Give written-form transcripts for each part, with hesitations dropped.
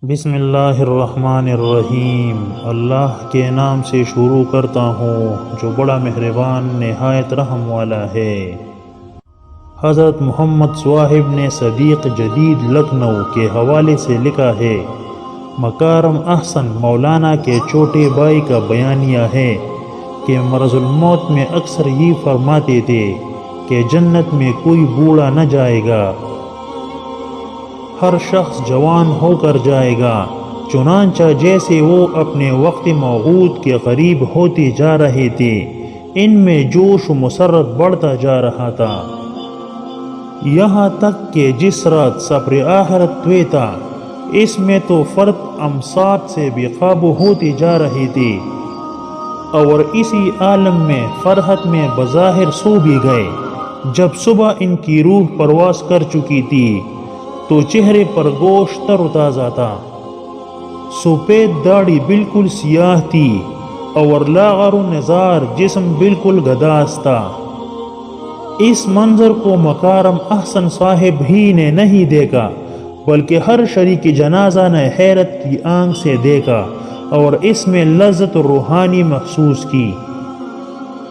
بسم اللہ الرحمن الرحیم۔ اللہ کے نام سے شروع کرتا ہوں جو بڑا مہربان نہایت رحم والا ہے۔ حضرت محمد صاحب نے صدیق جدید لکھنؤ کے حوالے سے لکھا ہے، مکارم احسن مولانا کے چھوٹے بھائی کا بیانیہ ہے کہ مرض الموت میں اکثر یہ فرماتے تھے کہ جنت میں کوئی بوڑھا نہ جائے گا، ہر شخص جوان ہو کر جائے گا۔ چنانچہ جیسے وہ اپنے وقت موعود کے قریب ہوتے جا رہے تھے، ان میں جوش و مسرت بڑھتا جا رہا تھا، یہاں تک کہ جس رات سفر آخرت طے تھا، اس میں تو فرد امسات سے بے قابو ہوتے جا رہے تھے، اور اسی عالم میں فرحت میں بظاہر سو بھی گئے۔ جب صبح ان کی روح پرواز کر چکی تھی تو چہرے پر گوشت تر و تازہ تھا، سفید داڑھی بالکل سیاہ تھی، اور لاغر و نزار جسم بالکل گداس تھا۔ اس منظر کو مکارم احسن صاحب ہی نے نہیں دیکھا، بلکہ ہر شریک جنازہ نے حیرت کی آنکھ سے دیکھا اور اس میں لذت روحانی محسوس کی۔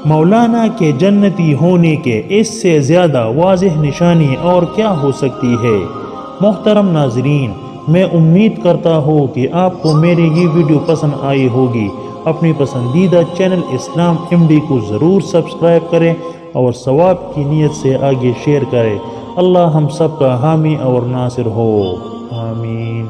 مولانا کے جنتی ہونے کے اس سے زیادہ واضح نشانی اور کیا ہو سکتی ہے؟ محترم ناظرین، میں امید کرتا ہوں کہ آپ کو میری یہ ویڈیو پسند آئی ہوگی۔ اپنی پسندیدہ چینل اسلام MD کو ضرور سبسکرائب کریں اور ثواب کی نیت سے آگے شیئر کریں۔ اللہ ہم سب کا حامی اور ناصر ہو، آمین۔